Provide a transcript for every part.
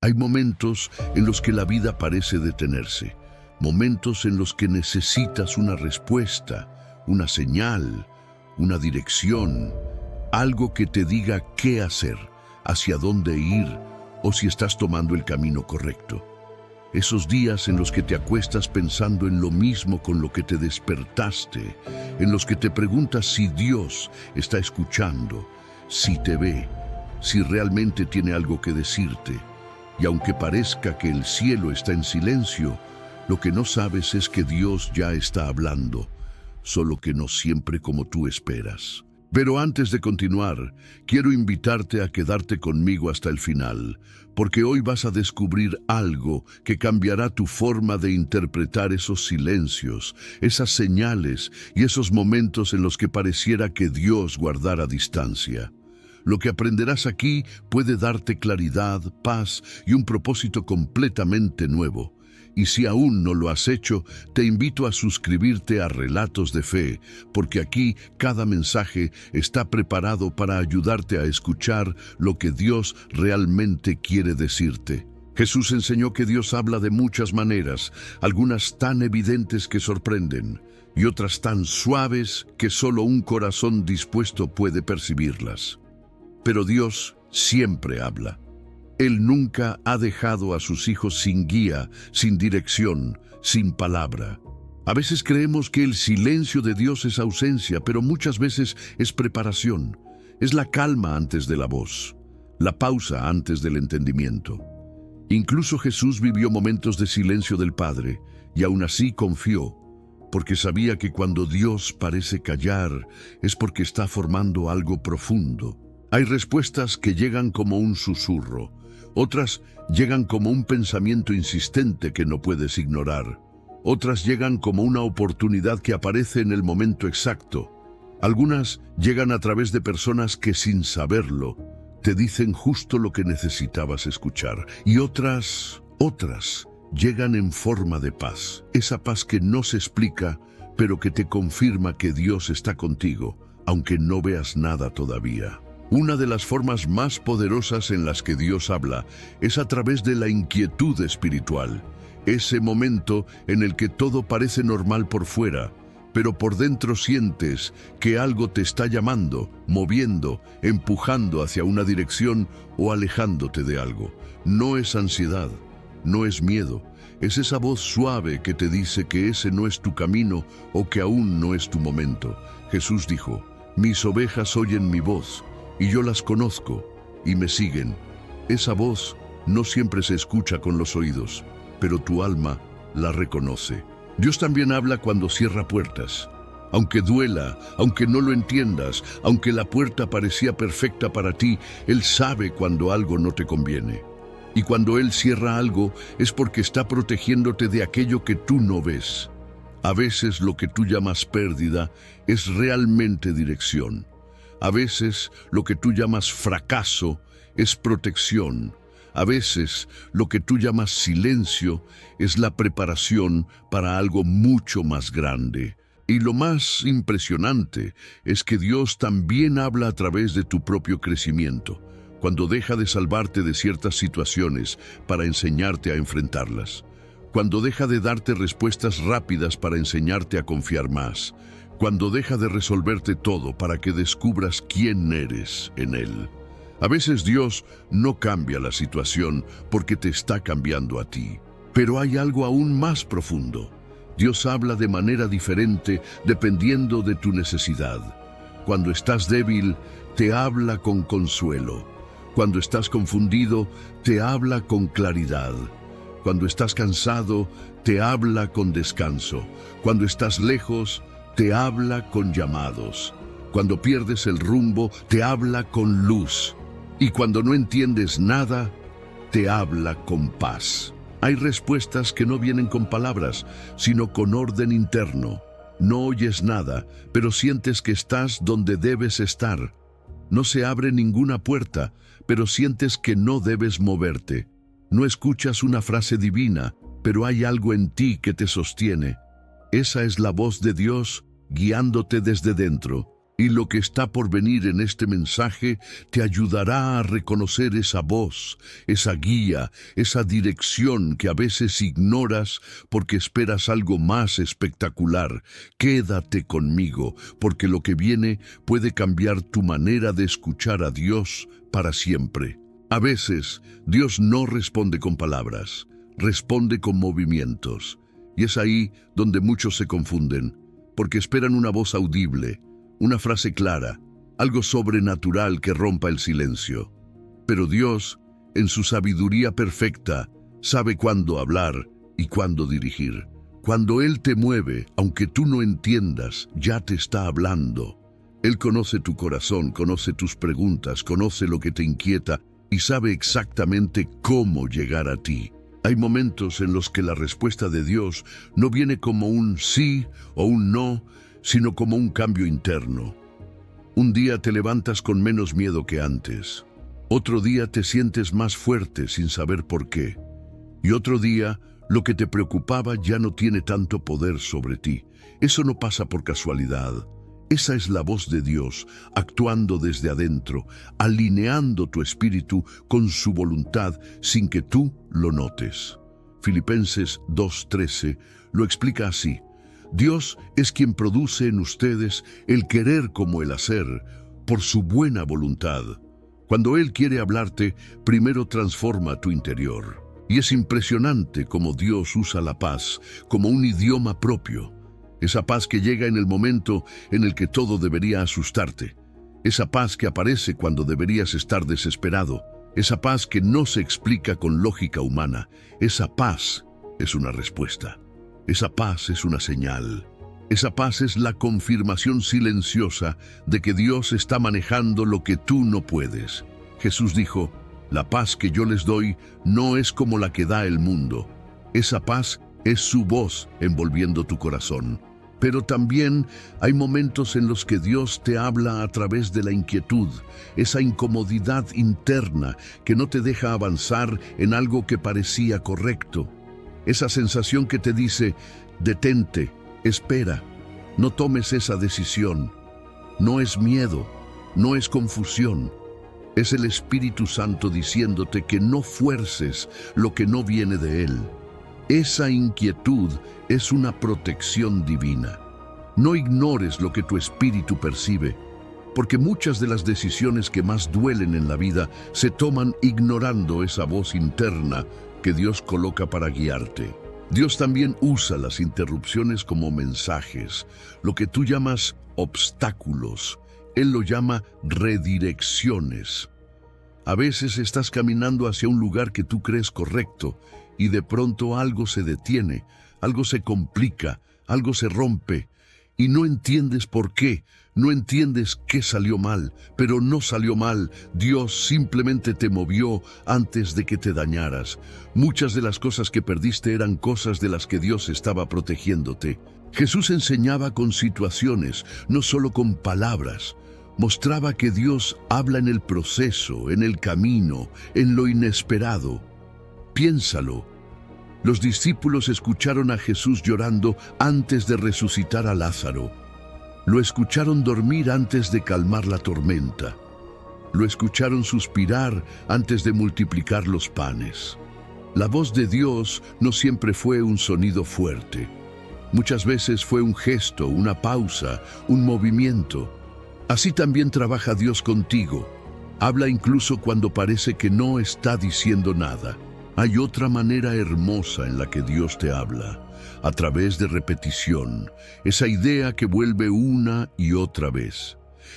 Hay momentos en los que la vida parece detenerse, momentos en los que necesitas una respuesta, una señal, una dirección, algo que te diga qué hacer, hacia dónde ir o si estás tomando el camino correcto. Esos días en los que te acuestas pensando en lo mismo con lo que te despertaste, en los que te preguntas si Dios está escuchando, si te ve, si realmente tiene algo que decirte. Y aunque parezca que el cielo está en silencio, lo que no sabes es que Dios ya está hablando, solo que no siempre como tú esperas. Pero antes de continuar, quiero invitarte a quedarte conmigo hasta el final, porque hoy vas a descubrir algo que cambiará tu forma de interpretar esos silencios, esas señales y esos momentos en los que pareciera que Dios guardara distancia. Lo que aprenderás aquí puede darte claridad, paz y un propósito completamente nuevo. Y si aún no lo has hecho, te invito a suscribirte a Relatos de Fe, porque aquí cada mensaje está preparado para ayudarte a escuchar lo que Dios realmente quiere decirte. Jesús enseñó que Dios habla de muchas maneras, algunas tan evidentes que sorprenden, y otras tan suaves que solo un corazón dispuesto puede percibirlas. Pero Dios siempre habla. Él nunca ha dejado a sus hijos sin guía, sin dirección, sin palabra. A veces creemos que el silencio de Dios es ausencia, pero muchas veces es preparación. Es la calma antes de la voz, la pausa antes del entendimiento. Incluso Jesús vivió momentos de silencio del Padre, y aún así confió, porque sabía que cuando Dios parece callar, es porque está formando algo profundo. Hay respuestas que llegan como un susurro, otras llegan como un pensamiento insistente que no puedes ignorar. Otras llegan como una oportunidad que aparece en el momento exacto. Algunas llegan a través de personas que sin saberlo te dicen justo lo que necesitabas escuchar. Y otras llegan en forma de paz. Esa paz que no se explica, pero que te confirma que Dios está contigo, aunque no veas nada todavía. Una de las formas más poderosas en las que Dios habla es a través de la inquietud espiritual, ese momento en el que todo parece normal por fuera, pero por dentro sientes que algo te está llamando, moviendo, empujando hacia una dirección o alejándote de algo. No es ansiedad, no es miedo, es esa voz suave que te dice que ese no es tu camino o que aún no es tu momento. Jesús dijo: "Mis ovejas oyen mi voz, y yo las conozco, y me siguen". Esa voz no siempre se escucha con los oídos, pero tu alma la reconoce. Dios también habla cuando cierra puertas. Aunque duela, aunque no lo entiendas, aunque la puerta parecía perfecta para ti, Él sabe cuando algo no te conviene. Y cuando Él cierra algo, es porque está protegiéndote de aquello que tú no ves. A veces lo que tú llamas pérdida es realmente dirección. A veces lo que tú llamas fracaso es protección. A veces lo que tú llamas silencio es la preparación para algo mucho más grande. Y lo más impresionante es que Dios también habla a través de tu propio crecimiento, cuando deja de salvarte de ciertas situaciones para enseñarte a enfrentarlas, cuando deja de darte respuestas rápidas para enseñarte a confiar más, cuando deja de resolverte todo para que descubras quién eres en Él. A veces Dios no cambia la situación porque te está cambiando a ti. Pero hay algo aún más profundo. Dios habla de manera diferente dependiendo de tu necesidad. Cuando estás débil, te habla con consuelo. Cuando estás confundido, te habla con claridad. Cuando estás cansado, te habla con descanso. Cuando estás lejos, te habla con llamados. Cuando pierdes el rumbo, te habla con luz. Y cuando no entiendes nada, te habla con paz. Hay respuestas que no vienen con palabras, sino con orden interno. No oyes nada, pero sientes que estás donde debes estar. No se abre ninguna puerta, pero sientes que no debes moverte. No escuchas una frase divina, pero hay algo en ti que te sostiene. Esa es la voz de Dios guiándote desde dentro. Y lo que está por venir en este mensaje te ayudará a reconocer esa voz, esa guía, esa dirección que a veces ignoras porque esperas algo más espectacular. Quédate conmigo, porque lo que viene puede cambiar tu manera de escuchar a Dios para siempre. A veces, Dios no responde con palabras, responde con movimientos. Y es ahí donde muchos se confunden, porque esperan una voz audible, una frase clara, algo sobrenatural que rompa el silencio. Pero Dios, en su sabiduría perfecta, sabe cuándo hablar y cuándo dirigir. Cuando Él te mueve, aunque tú no entiendas, ya te está hablando. Él conoce tu corazón, conoce tus preguntas, conoce lo que te inquieta y sabe exactamente cómo llegar a ti. Hay momentos en los que la respuesta de Dios no viene como un sí o un no, sino como un cambio interno. Un día te levantas con menos miedo que antes. Otro día te sientes más fuerte sin saber por qué. Y otro día, lo que te preocupaba ya no tiene tanto poder sobre ti. Eso no pasa por casualidad. Esa es la voz de Dios, actuando desde adentro, alineando tu espíritu con su voluntad sin que tú lo notes. Filipenses 2:13 lo explica así. Dios es quien produce en ustedes el querer como el hacer, por su buena voluntad. Cuando Él quiere hablarte, primero transforma tu interior. Y es impresionante cómo Dios usa la paz como un idioma propio. Esa paz que llega en el momento en el que todo debería asustarte. Esa paz que aparece cuando deberías estar desesperado. Esa paz que no se explica con lógica humana. Esa paz es una respuesta. Esa paz es una señal. Esa paz es la confirmación silenciosa de que Dios está manejando lo que tú no puedes. Jesús dijo, la paz que yo les doy no es como la que da el mundo. Esa paz es su voz envolviendo tu corazón. Pero también hay momentos en los que Dios te habla a través de la inquietud, esa incomodidad interna que no te deja avanzar en algo que parecía correcto. Esa sensación que te dice, detente, espera, no tomes esa decisión. No es miedo, no es confusión. Es el Espíritu Santo diciéndote que no fuerces lo que no viene de Él. Esa inquietud es una protección divina. No ignores lo que tu espíritu percibe, porque muchas de las decisiones que más duelen en la vida se toman ignorando esa voz interna que Dios coloca para guiarte. Dios también usa las interrupciones como mensajes, lo que tú llamas obstáculos. Él lo llama redirecciones. A veces estás caminando hacia un lugar que tú crees correcto y de pronto algo se detiene, algo se complica, algo se rompe y no entiendes por qué. No entiendes qué salió mal, pero no salió mal. Dios simplemente te movió antes de que te dañaras. Muchas de las cosas que perdiste eran cosas de las que Dios estaba protegiéndote. Jesús enseñaba con situaciones, no solo con palabras. Mostraba que Dios habla en el proceso, en el camino, en lo inesperado. Piénsalo. Los discípulos escucharon a Jesús llorando antes de resucitar a Lázaro. Lo escucharon dormir antes de calmar la tormenta. Lo escucharon suspirar antes de multiplicar los panes. La voz de Dios no siempre fue un sonido fuerte. Muchas veces fue un gesto, una pausa, un movimiento. Así también trabaja Dios contigo. Habla incluso cuando parece que no está diciendo nada. Hay otra manera hermosa en la que Dios te habla, a través de repetición, esa idea que vuelve una y otra vez,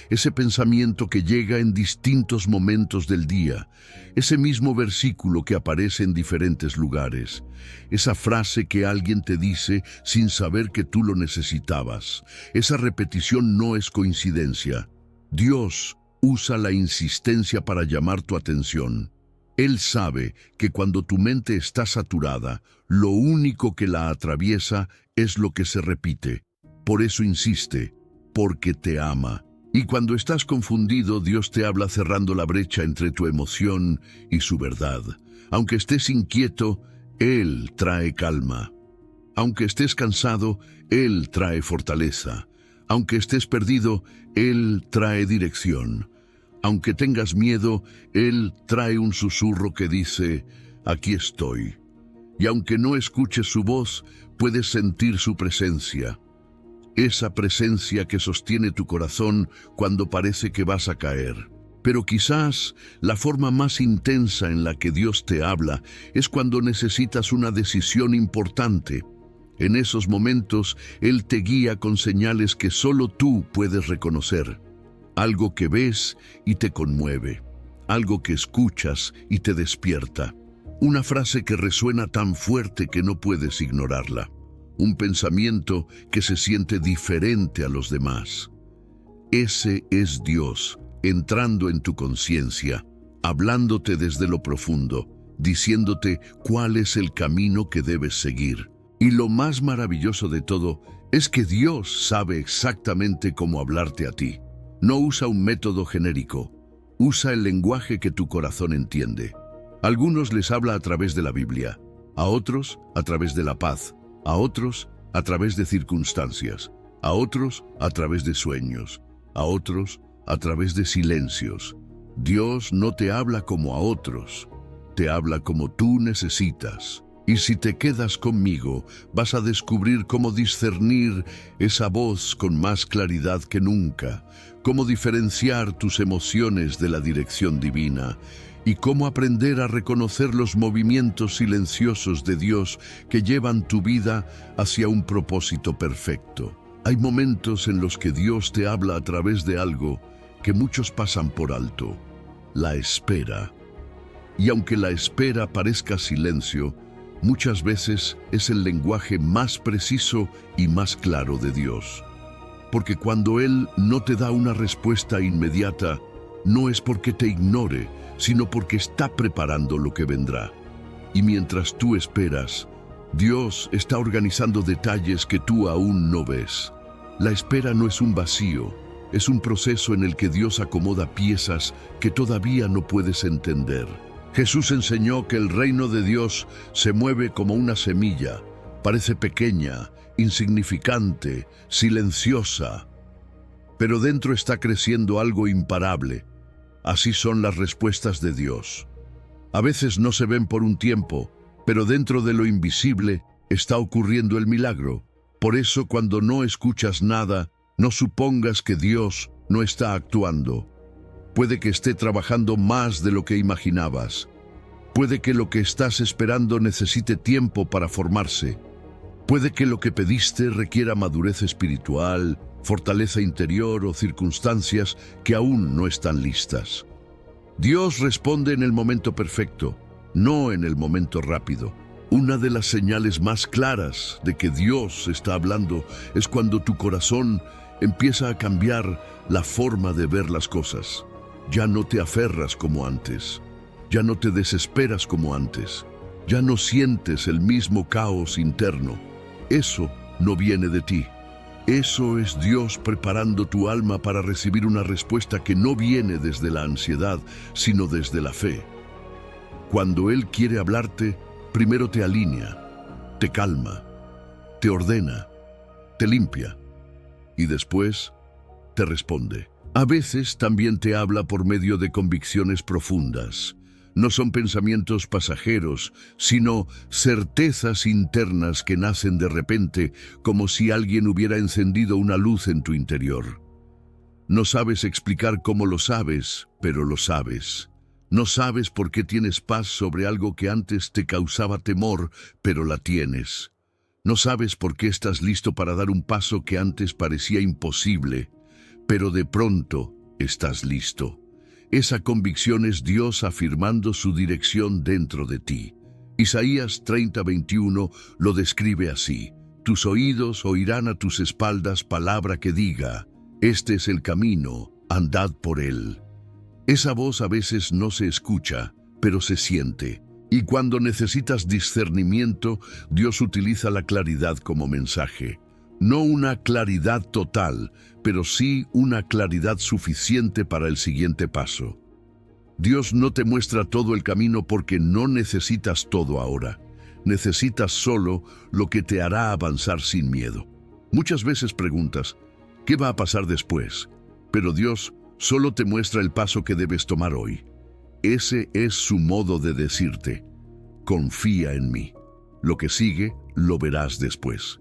ese pensamiento que llega en distintos momentos del día, ese mismo versículo que aparece en diferentes lugares, esa frase que alguien te dice sin saber que tú lo necesitabas. Esa repetición no es coincidencia. Dios usa la insistencia para llamar tu atención. Él sabe que cuando tu mente está saturada, lo único que la atraviesa es lo que se repite. Por eso insiste, porque te ama. Y cuando estás confundido, Dios te habla cerrando la brecha entre tu emoción y su verdad. Aunque estés inquieto, Él trae calma. Aunque estés cansado, Él trae fortaleza. Aunque estés perdido, Él trae dirección. Aunque tengas miedo, Él trae un susurro que dice, aquí estoy. Y aunque no escuches su voz, puedes sentir su presencia. Esa presencia que sostiene tu corazón cuando parece que vas a caer. Pero quizás la forma más intensa en la que Dios te habla es cuando necesitas una decisión importante. En esos momentos, Él te guía con señales que solo tú puedes reconocer. Algo que ves y te conmueve. Algo que escuchas y te despierta. Una frase que resuena tan fuerte que no puedes ignorarla. Un pensamiento que se siente diferente a los demás. Ese es Dios, entrando en tu conciencia, hablándote desde lo profundo, diciéndote cuál es el camino que debes seguir. Y lo más maravilloso de todo es que Dios sabe exactamente cómo hablarte a ti. No usa un método genérico, usa el lenguaje que tu corazón entiende. A algunos les habla a través de la Biblia, a otros a través de la paz, a otros a través de circunstancias, a otros a través de sueños, a otros a través de silencios. Dios no te habla como a otros, te habla como tú necesitas. Y si te quedas conmigo, vas a descubrir cómo discernir esa voz con más claridad que nunca, cómo diferenciar tus emociones de la dirección divina y cómo aprender a reconocer los movimientos silenciosos de Dios que llevan tu vida hacia un propósito perfecto. Hay momentos en los que Dios te habla a través de algo que muchos pasan por alto: la espera. Y aunque la espera parezca silencio, muchas veces es el lenguaje más preciso y más claro de Dios. Porque cuando Él no te da una respuesta inmediata, no es porque te ignore, sino porque está preparando lo que vendrá. Y mientras tú esperas, Dios está organizando detalles que tú aún no ves. La espera no es un vacío, es un proceso en el que Dios acomoda piezas que todavía no puedes entender. Jesús enseñó que el reino de Dios se mueve como una semilla, parece pequeña, insignificante, silenciosa, pero dentro está creciendo algo imparable. Así son las respuestas de Dios. A veces no se ven por un tiempo, pero dentro de lo invisible está ocurriendo el milagro. Por eso, cuando no escuchas nada, no supongas que Dios no está actuando. Puede que esté trabajando más de lo que imaginabas. Puede que lo que estás esperando necesite tiempo para formarse. Puede que lo que pediste requiera madurez espiritual, fortaleza interior o circunstancias que aún no están listas. Dios responde en el momento perfecto, no en el momento rápido. Una de las señales más claras de que Dios está hablando es cuando tu corazón empieza a cambiar la forma de ver las cosas. Ya no te aferras como antes, ya no te desesperas como antes, ya no sientes el mismo caos interno. Eso no viene de ti. Eso es Dios preparando tu alma para recibir una respuesta que no viene desde la ansiedad, sino desde la fe. Cuando Él quiere hablarte, primero te alinea, te calma, te ordena, te limpia y después te responde. A veces también te habla por medio de convicciones profundas. No son pensamientos pasajeros, sino certezas internas que nacen de repente, como si alguien hubiera encendido una luz en tu interior. No sabes explicar cómo lo sabes, pero lo sabes. No sabes por qué tienes paz sobre algo que antes te causaba temor, pero la tienes. No sabes por qué estás listo para dar un paso que antes parecía imposible, pero de pronto estás listo. Esa convicción es Dios afirmando su dirección dentro de ti. Isaías 30:21 lo describe así: tus oídos oirán a tus espaldas palabra que diga, este es el camino, andad por él. Esa voz a veces no se escucha, pero se siente. Y cuando necesitas discernimiento, Dios utiliza la claridad como mensaje. No una claridad total, pero sí una claridad suficiente para el siguiente paso. Dios no te muestra todo el camino porque no necesitas todo ahora. Necesitas solo lo que te hará avanzar sin miedo. Muchas veces preguntas, ¿Qué va a pasar después? Pero Dios solo te muestra el paso que debes tomar hoy. Ese es su modo de decirte: confía en mí. Lo que sigue lo verás después.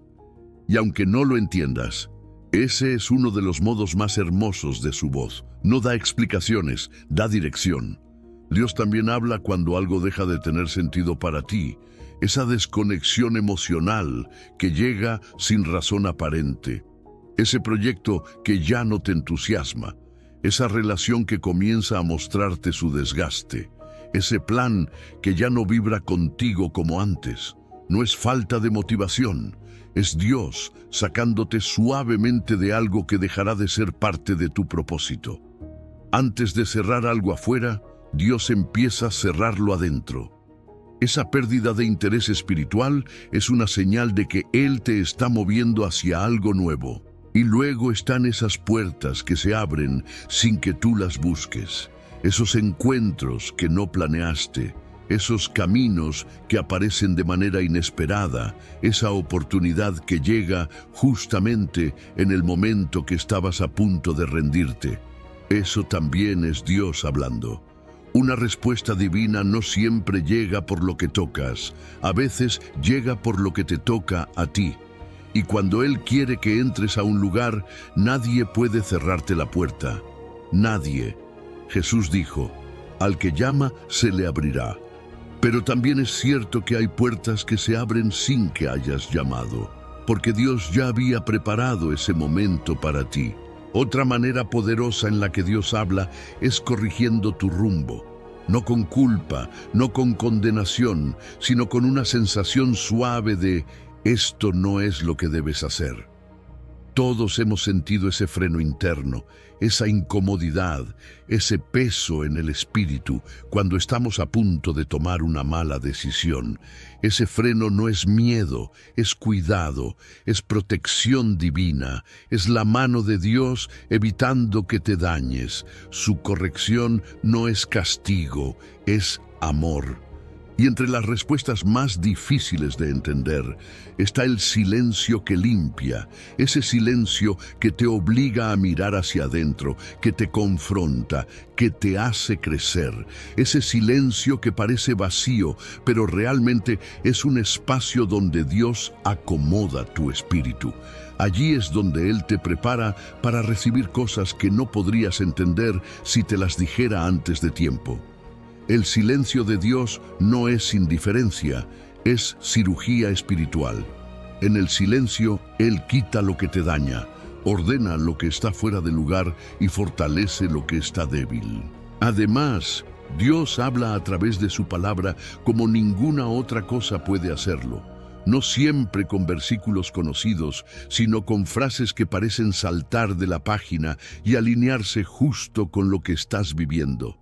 Y aunque no lo entiendas, ese es uno de los modos más hermosos de su voz. No da explicaciones, da dirección. Dios también habla cuando algo deja de tener sentido para ti. Esa desconexión emocional que llega sin razón aparente. Ese proyecto que ya no te entusiasma. Esa relación que comienza a mostrarte su desgaste. Ese plan que ya no vibra contigo como antes. No es falta de motivación. Es Dios sacándote suavemente de algo que dejará de ser parte de tu propósito. Antes de cerrar algo afuera, Dios empieza a cerrarlo adentro. Esa pérdida de interés espiritual es una señal de que Él te está moviendo hacia algo nuevo. Y luego están esas puertas que se abren sin que tú las busques. Esos encuentros que no planeaste. Esos caminos que aparecen de manera inesperada, esa oportunidad que llega justamente en el momento que estabas a punto de rendirte. Eso también es Dios hablando. Una respuesta divina no siempre llega por lo que tocas, a veces llega por lo que te toca a ti. Y cuando Él quiere que entres a un lugar, nadie puede cerrarte la puerta. Nadie. Jesús dijo: al que llama se le abrirá. Pero también es cierto que hay puertas que se abren sin que hayas llamado, porque Dios ya había preparado ese momento para ti. Otra manera poderosa en la que Dios habla es corrigiendo tu rumbo, no con culpa, no con condenación, sino con una sensación suave de: esto no es lo que debes hacer. Todos hemos sentido ese freno interno, esa incomodidad, ese peso en el espíritu cuando estamos a punto de tomar una mala decisión. Ese freno no es miedo, es cuidado, es protección divina, es la mano de Dios evitando que te dañes. Su corrección no es castigo, es amor. Y entre las respuestas más difíciles de entender está el silencio que limpia, ese silencio que te obliga a mirar hacia adentro, que te confronta, que te hace crecer, ese silencio que parece vacío, pero realmente es un espacio donde Dios acomoda tu espíritu. Allí es donde Él te prepara para recibir cosas que no podrías entender si te las dijera antes de tiempo. El silencio de Dios no es indiferencia, es cirugía espiritual. En el silencio, Él quita lo que te daña, ordena lo que está fuera de lugar y fortalece lo que está débil. Además, Dios habla a través de su palabra como ninguna otra cosa puede hacerlo. No siempre con versículos conocidos, sino con frases que parecen saltar de la página y alinearse justo con lo que estás viviendo.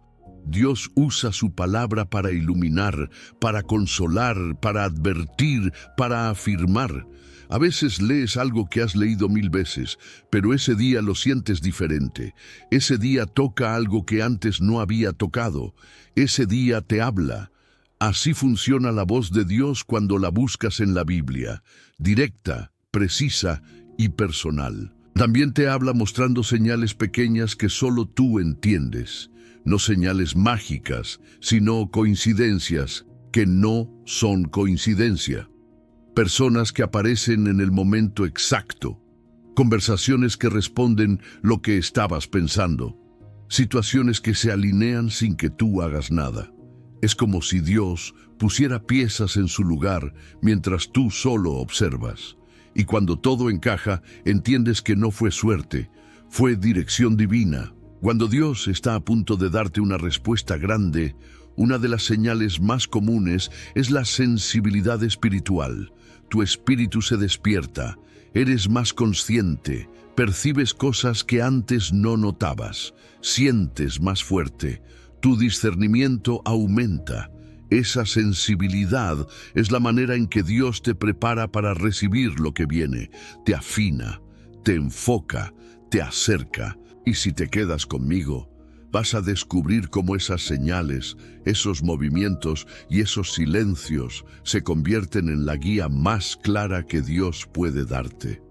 Dios usa su palabra para iluminar, para consolar, para advertir, para afirmar. A veces lees algo que has leído 1000 veces, pero ese día lo sientes diferente. Ese día toca algo que antes no había tocado. Ese día te habla. Así funciona la voz de Dios cuando la buscas en la Biblia, directa, precisa y personal. También te habla mostrando señales pequeñas que solo tú entiendes. No señales mágicas, sino coincidencias que no son coincidencia. Personas que aparecen en el momento exacto. Conversaciones que responden lo que estabas pensando. Situaciones que se alinean sin que tú hagas nada. Es como si Dios pusiera piezas en su lugar mientras tú solo observas. Y cuando todo encaja, entiendes que no fue suerte, fue dirección divina. Cuando Dios está a punto de darte una respuesta grande, una de las señales más comunes es la sensibilidad espiritual. Tu espíritu se despierta, eres más consciente, percibes cosas que antes no notabas, sientes más fuerte, tu discernimiento aumenta. Esa sensibilidad es la manera en que Dios te prepara para recibir lo que viene, te afina, te enfoca, te acerca. Y si te quedas conmigo, vas a descubrir cómo esas señales, esos movimientos y esos silencios se convierten en la guía más clara que Dios puede darte.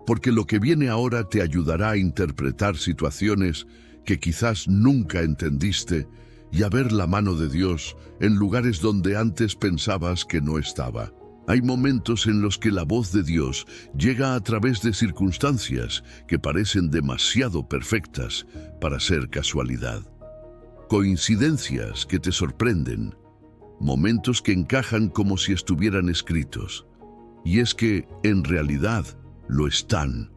porque lo que viene ahora te ayudará a interpretar situaciones que quizás nunca entendiste y a ver la mano de Dios en lugares donde antes pensabas que no estaba. Hay momentos en los que la voz de Dios llega a través de circunstancias que parecen demasiado perfectas para ser casualidad. Coincidencias que te sorprenden, momentos que encajan como si estuvieran escritos. Y es que, en realidad, lo están.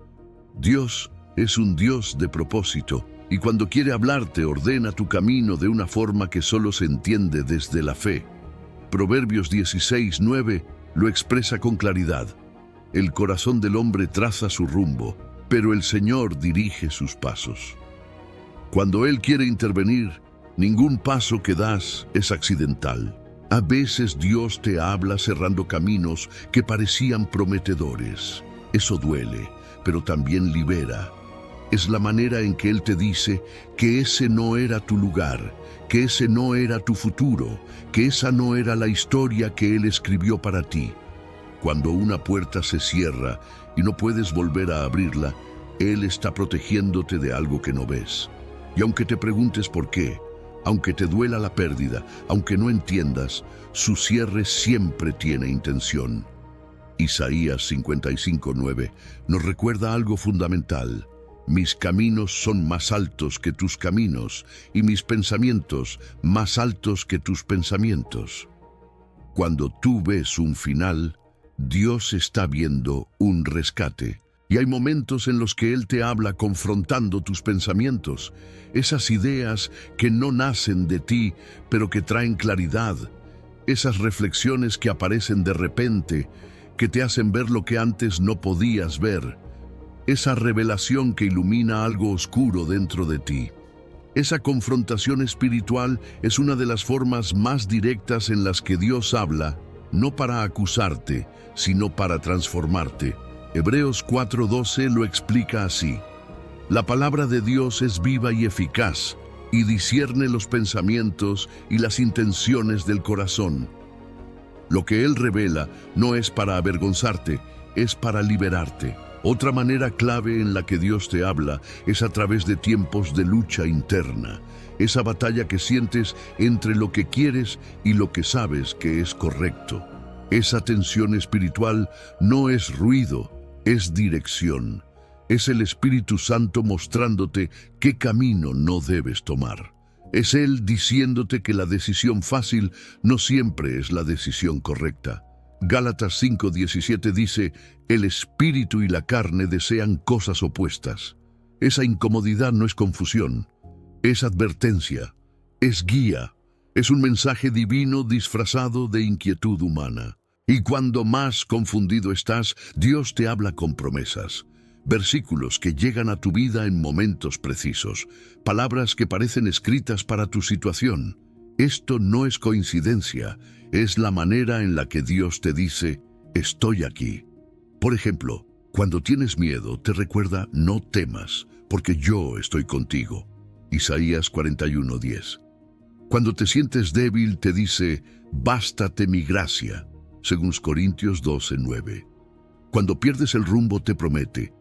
Dios es un Dios de propósito, y cuando quiere hablarte ordena tu camino de una forma que solo se entiende desde la fe. Proverbios 16:9 lo expresa con claridad. El corazón del hombre traza su rumbo, pero el Señor dirige sus pasos. Cuando Él quiere intervenir, ningún paso que das es accidental. A veces Dios te habla cerrando caminos que parecían prometedores. Eso duele, pero también libera. Es la manera en que Él te dice que ese no era tu lugar, que ese no era tu futuro, que esa no era la historia que Él escribió para ti. Cuando una puerta se cierra y no puedes volver a abrirla, Él está protegiéndote de algo que no ves. Y aunque te preguntes por qué, aunque te duela la pérdida, aunque no entiendas, su cierre siempre tiene intención. Isaías 55:9 nos recuerda algo fundamental. Mis caminos son más altos que tus caminos, y mis pensamientos más altos que tus pensamientos. Cuando tú ves un final, Dios está viendo un rescate. Y hay momentos en los que Él te habla confrontando tus pensamientos, esas ideas que no nacen de ti, pero que traen claridad, esas reflexiones que aparecen de repente, que te hacen ver lo que antes no podías ver, esa revelación que ilumina algo oscuro dentro de ti. Esa confrontación espiritual es una de las formas más directas en las que Dios habla, no para acusarte, sino para transformarte. Hebreos 4:12 lo explica así. La palabra de Dios es viva y eficaz, y discierne los pensamientos y las intenciones del corazón. Lo que Él revela no es para avergonzarte, es para liberarte. Otra manera clave en la que Dios te habla es a través de tiempos de lucha interna, esa batalla que sientes entre lo que quieres y lo que sabes que es correcto. Esa tensión espiritual no es ruido, es dirección. Es el Espíritu Santo mostrándote qué camino no debes tomar. Es Él diciéndote que la decisión fácil no siempre es la decisión correcta. Gálatas 5:17 dice, el espíritu y la carne desean cosas opuestas. Esa incomodidad no es confusión, es advertencia, es guía, es un mensaje divino disfrazado de inquietud humana. Y cuando más confundido estás, Dios te habla con promesas, versículos que llegan a tu vida en momentos precisos, palabras que parecen escritas para tu situación. Esto no es coincidencia, es la manera en la que Dios te dice, estoy aquí. Por ejemplo, cuando tienes miedo, te recuerda, no temas, porque yo estoy contigo. Isaías 41:10. Cuando te sientes débil, te dice, bástate mi gracia. Según Corintios 12:9. Cuando pierdes el rumbo, te promete,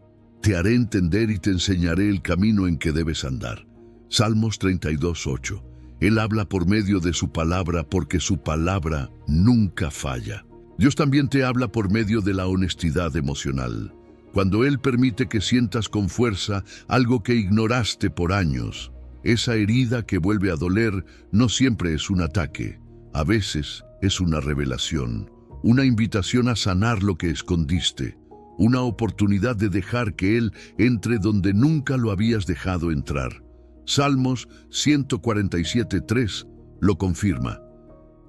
te haré entender y te enseñaré el camino en que debes andar. Salmos 32:8. Él habla por medio de su palabra porque su palabra nunca falla. Dios también te habla por medio de la honestidad emocional. Cuando Él permite que sientas con fuerza algo que ignoraste por años, esa herida que vuelve a doler no siempre es un ataque. A veces es una revelación, una invitación a sanar lo que escondiste, una oportunidad de dejar que Él entre donde nunca lo habías dejado entrar. Salmos 147:3 lo confirma.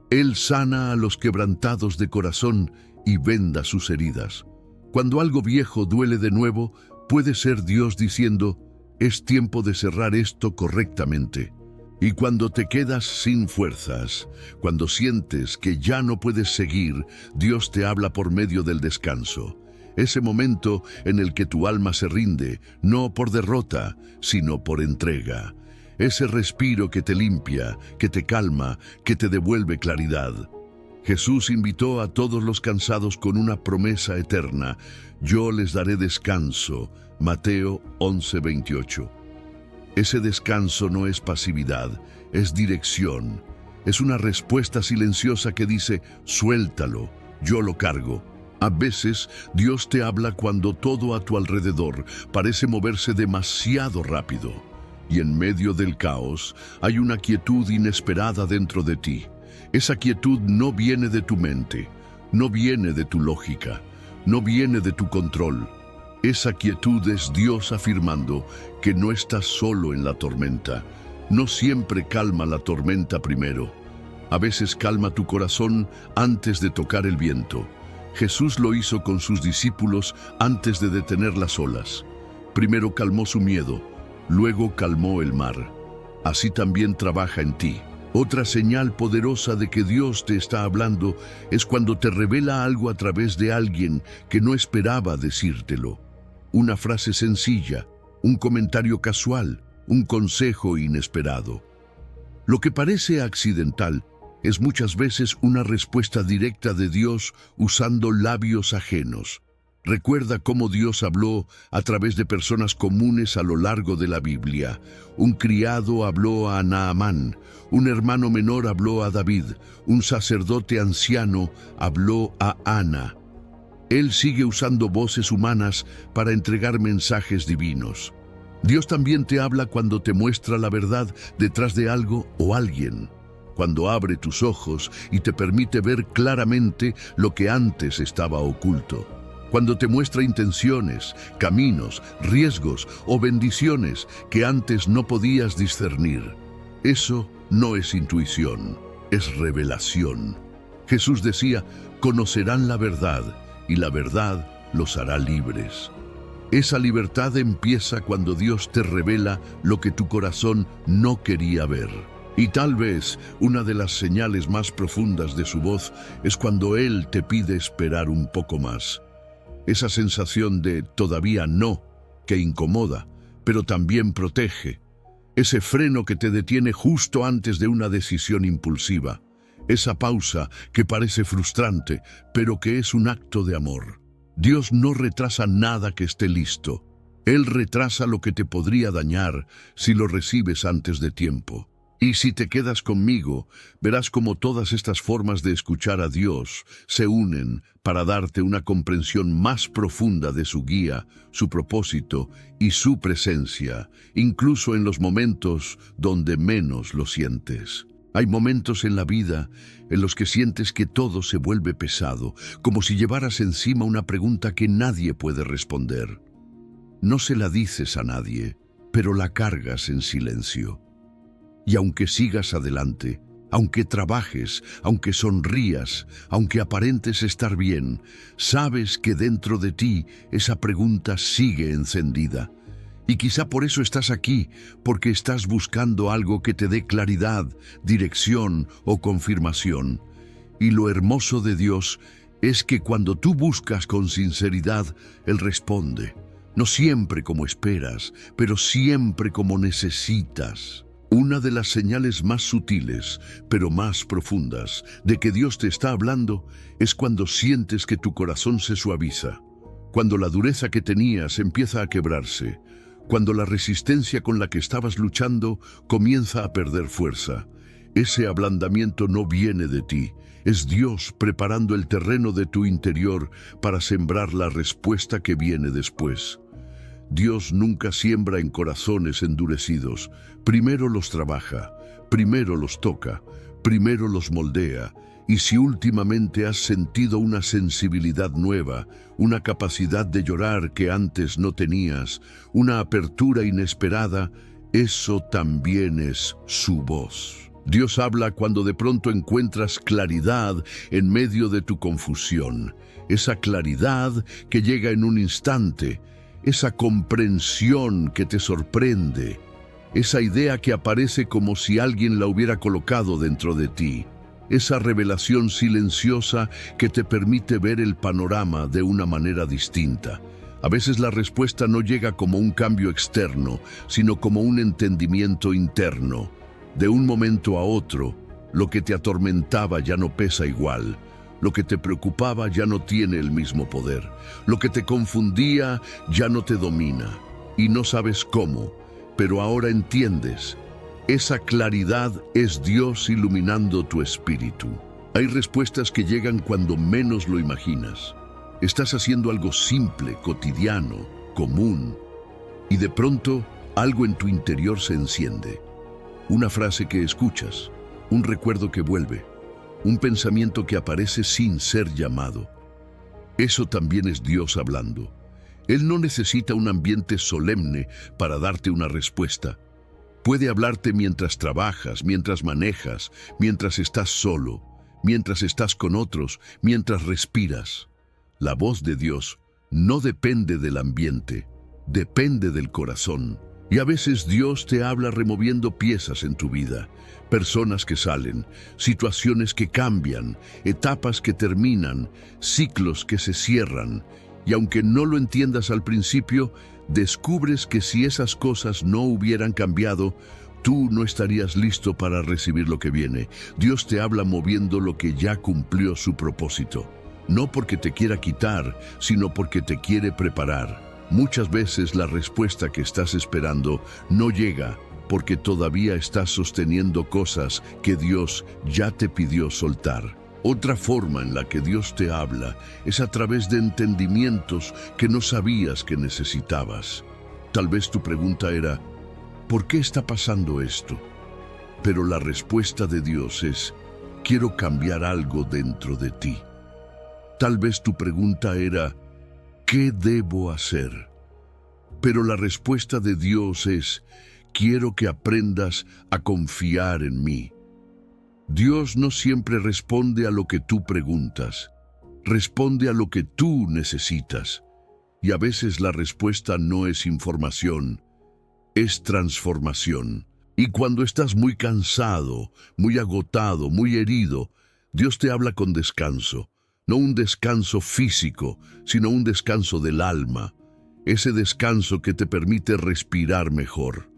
Él sana a los quebrantados de corazón y venda sus heridas. Cuando algo viejo duele de nuevo, puede ser Dios diciendo, es tiempo de cerrar esto correctamente. Y cuando te quedas sin fuerzas, cuando sientes que ya no puedes seguir, Dios te habla por medio del descanso. Ese momento en el que tu alma se rinde, no por derrota, sino por entrega. Ese respiro que te limpia, que te calma, que te devuelve claridad. Jesús invitó a todos los cansados con una promesa eterna: yo les daré descanso. Mateo 11:28. Ese descanso no es pasividad, es dirección. Es una respuesta silenciosa que dice: suéltalo, yo lo cargo. A veces Dios te habla cuando todo a tu alrededor parece moverse demasiado rápido. Y en medio del caos hay una quietud inesperada dentro de ti. Esa quietud no viene de tu mente, no viene de tu lógica, no viene de tu control. Esa quietud es Dios afirmando que no estás solo en la tormenta. No siempre calma la tormenta primero. A veces calma tu corazón antes de tocar el viento. Jesús lo hizo con sus discípulos antes de detener las olas. Primero calmó su miedo, luego calmó el mar. Así también trabaja en ti. Otra señal poderosa de que Dios te está hablando es cuando te revela algo a través de alguien que no esperaba decírtelo. Una frase sencilla, un comentario casual, un consejo inesperado. Lo que parece accidental es muchas veces una respuesta directa de Dios usando labios ajenos. Recuerda cómo Dios habló a través de personas comunes a lo largo de la Biblia. Un criado habló a Naamán, un hermano menor habló a David, un sacerdote anciano habló a Ana. Él sigue usando voces humanas para entregar mensajes divinos. Dios también te habla cuando te muestra la verdad detrás de algo o alguien, cuando abre tus ojos y te permite ver claramente lo que antes estaba oculto, cuando te muestra intenciones, caminos, riesgos o bendiciones que antes no podías discernir. Eso no es intuición, es revelación. Jesús decía: conocerán la verdad y la verdad los hará libres. Esa libertad empieza cuando Dios te revela lo que tu corazón no quería ver. Y tal vez una de las señales más profundas de su voz es cuando Él te pide esperar un poco más. Esa sensación de todavía no, que incomoda, pero también protege. Ese freno que te detiene justo antes de una decisión impulsiva. Esa pausa que parece frustrante, pero que es un acto de amor. Dios no retrasa nada que esté listo. Él retrasa lo que te podría dañar si lo recibes antes de tiempo. Y si te quedas conmigo, verás cómo todas estas formas de escuchar a Dios se unen para darte una comprensión más profunda de su guía, su propósito y su presencia, incluso en los momentos donde menos lo sientes. Hay momentos en la vida en los que sientes que todo se vuelve pesado, como si llevaras encima una pregunta que nadie puede responder. No se la dices a nadie, pero la cargas en silencio. Y aunque sigas adelante, aunque trabajes, aunque sonrías, aunque aparentes estar bien, sabes que dentro de ti esa pregunta sigue encendida. Y quizá por eso estás aquí, porque estás buscando algo que te dé claridad, dirección o confirmación. Y lo hermoso de Dios es que cuando tú buscas con sinceridad, Él responde. No siempre como esperas, pero siempre como necesitas. Una de las señales más sutiles, pero más profundas, de que Dios te está hablando es cuando sientes que tu corazón se suaviza, cuando la dureza que tenías empieza a quebrarse, cuando la resistencia con la que estabas luchando comienza a perder fuerza. Ese ablandamiento no viene de ti, es Dios preparando el terreno de tu interior para sembrar la respuesta que viene después. Dios nunca siembra en corazones endurecidos. Primero los trabaja, primero los toca, primero los moldea. Y si últimamente has sentido una sensibilidad nueva, una capacidad de llorar que antes no tenías, una apertura inesperada, eso también es su voz. Dios habla cuando de pronto encuentras claridad en medio de tu confusión. Esa claridad que llega en un instante, esa comprensión que te sorprende, esa idea que aparece como si alguien la hubiera colocado dentro de ti, esa revelación silenciosa que te permite ver el panorama de una manera distinta. A veces la respuesta no llega como un cambio externo, sino como un entendimiento interno. De un momento a otro, Lo que te atormentaba ya no pesa igual. Lo que te preocupaba ya no tiene el mismo poder. Lo que te confundía ya no te domina. Y no sabes cómo, pero ahora entiendes. Esa claridad es Dios iluminando tu espíritu. Hay respuestas que llegan cuando menos lo imaginas. Estás haciendo algo simple, cotidiano, común, y de pronto algo en tu interior se enciende. Una frase que escuchas, un recuerdo que vuelve, un pensamiento que aparece sin ser llamado. Eso también es Dios hablando. Él no necesita un ambiente solemne para darte una respuesta. Puede hablarte mientras trabajas, mientras manejas, mientras estás solo, mientras estás con otros, mientras respiras. La voz de Dios no depende del ambiente, depende del corazón. Y a veces Dios te habla removiendo piezas en tu vida, personas que salen, situaciones que cambian, etapas que terminan, ciclos que se cierran. Y aunque no lo entiendas al principio, descubres que si esas cosas no hubieran cambiado, tú no estarías listo para recibir lo que viene. Dios te habla moviendo lo que ya cumplió su propósito. No porque te quiera quitar, sino porque te quiere preparar. Muchas veces la respuesta que estás esperando no llega porque todavía estás sosteniendo cosas que Dios ya te pidió soltar. Otra forma en la que Dios te habla es a través de entendimientos que no sabías que necesitabas. Tal vez tu pregunta era, ¿por qué está pasando esto? Pero la respuesta de Dios es, quiero cambiar algo dentro de ti. Tal vez tu pregunta era, ¿qué debo hacer? Pero la respuesta de Dios es, quiero que aprendas a confiar en mí. Dios no siempre responde a lo que tú preguntas, responde a lo que tú necesitas. Y a veces la respuesta no es información, es transformación. Y cuando estás muy cansado, muy agotado, muy herido, Dios te habla con descanso. No un descanso físico, sino un descanso del alma. Ese descanso que te permite respirar mejor.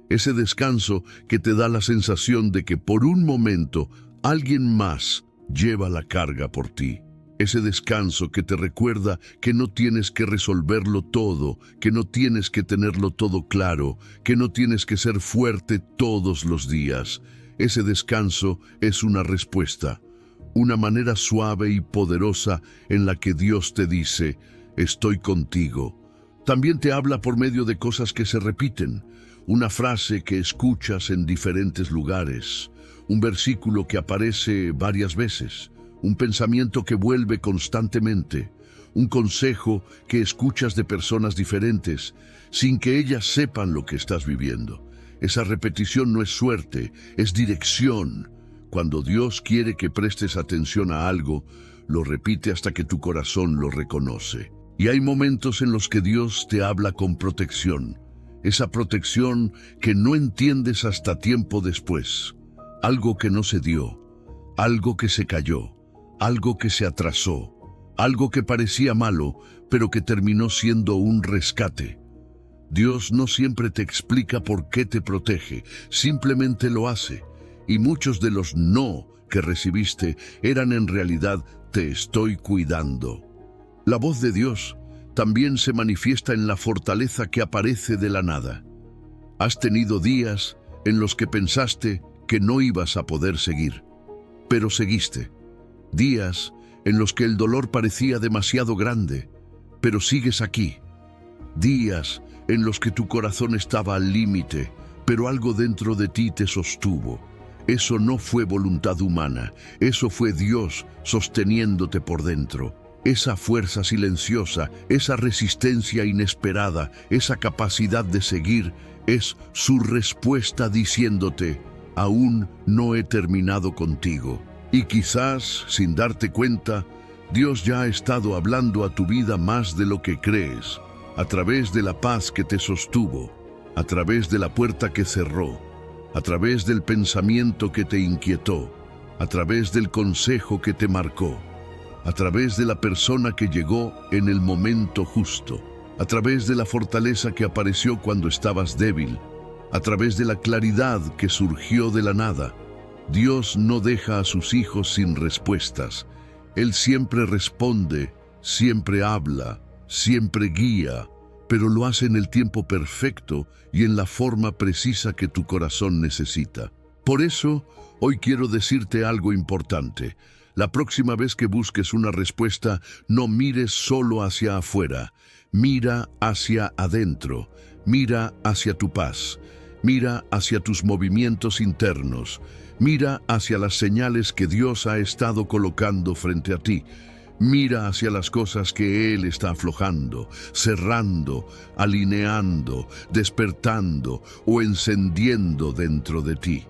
Ese descanso que te da la sensación de que por un momento alguien más lleva la carga por ti. Ese descanso que te recuerda que no tienes que resolverlo todo, que no tienes que tenerlo todo claro, que no tienes que ser fuerte todos los días. Ese descanso es una respuesta. Una manera suave y poderosa en la que Dios te dice, estoy contigo. También te habla por medio de cosas que se repiten, una frase que escuchas en diferentes lugares, un versículo que aparece varias veces, un pensamiento que vuelve constantemente, un consejo que escuchas de personas diferentes, sin que ellas sepan lo que estás viviendo. Esa repetición no es suerte, es dirección. Cuando Dios quiere que prestes atención a algo, lo repite hasta que tu corazón lo reconoce. Y hay momentos en los que Dios te habla con protección. Esa protección que no entiendes hasta tiempo después. Algo que no se dio, algo que se cayó, algo que se atrasó, algo que parecía malo, pero que terminó siendo un rescate. Dios no siempre te explica por qué te protege, simplemente lo hace. Y muchos de los no que recibiste eran en realidad, te estoy cuidando. La voz de Dios también se manifiesta en la fortaleza que aparece de la nada. Has tenido días en los que pensaste que no ibas a poder seguir, pero seguiste. Días en los que el dolor parecía demasiado grande, pero sigues aquí. Días en los que tu corazón estaba al límite, pero algo dentro de ti te sostuvo. Eso no fue voluntad humana, eso fue Dios sosteniéndote por dentro. Esa fuerza silenciosa, esa resistencia inesperada, esa capacidad de seguir, es su respuesta diciéndote, aún no he terminado contigo. Y quizás, sin darte cuenta, Dios ya ha estado hablando a tu vida más de lo que crees, a través de la paz que te sostuvo, a través de la puerta que cerró, a través del pensamiento que te inquietó, a través del consejo que te marcó, a través de la persona que llegó en el momento justo, a través de la fortaleza que apareció cuando estabas débil, a través de la claridad que surgió de la nada. Dios no deja a sus hijos sin respuestas. Él siempre responde, siempre habla, siempre guía, pero lo hace en el tiempo perfecto y en la forma precisa que tu corazón necesita. Por eso, hoy quiero decirte algo importante. La próxima vez que busques una respuesta, no mires solo hacia afuera. Mira hacia adentro. Mira hacia tu paz. Mira hacia tus movimientos internos. Mira hacia las señales que Dios ha estado colocando frente a ti. Mira hacia las cosas que Él está aflojando, cerrando, alineando, despertando o encendiendo dentro de ti.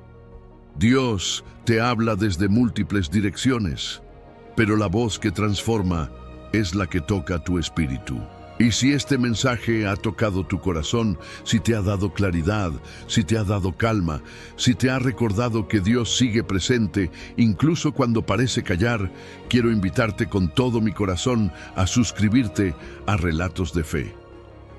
Dios te habla desde múltiples direcciones, pero la voz que transforma es la que toca tu espíritu. Y si este mensaje ha tocado tu corazón, si te ha dado claridad, si te ha dado calma, si te ha recordado que Dios sigue presente, incluso cuando parece callar, quiero invitarte con todo mi corazón a suscribirte a Relatos de Fe.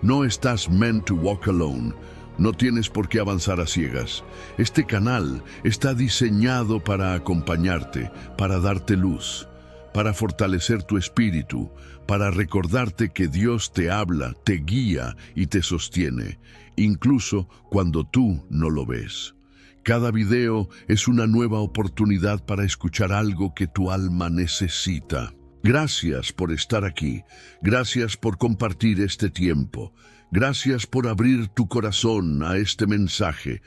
No estás meant to walk alone. No tienes por qué avanzar a ciegas. Este canal está diseñado para acompañarte, para darte luz, para fortalecer tu espíritu, para recordarte que Dios te habla, te guía y te sostiene, incluso cuando tú no lo ves. Cada video es una nueva oportunidad para escuchar algo que tu alma necesita. Gracias por estar aquí. Gracias por compartir este tiempo. Gracias por abrir tu corazón a este mensaje.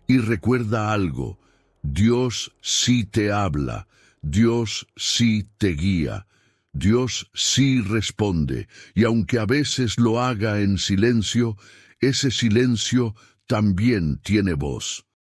Y recuerda algo, Dios sí te habla, Dios sí te guía, Dios sí responde, y aunque a veces lo haga en silencio, ese silencio también tiene voz.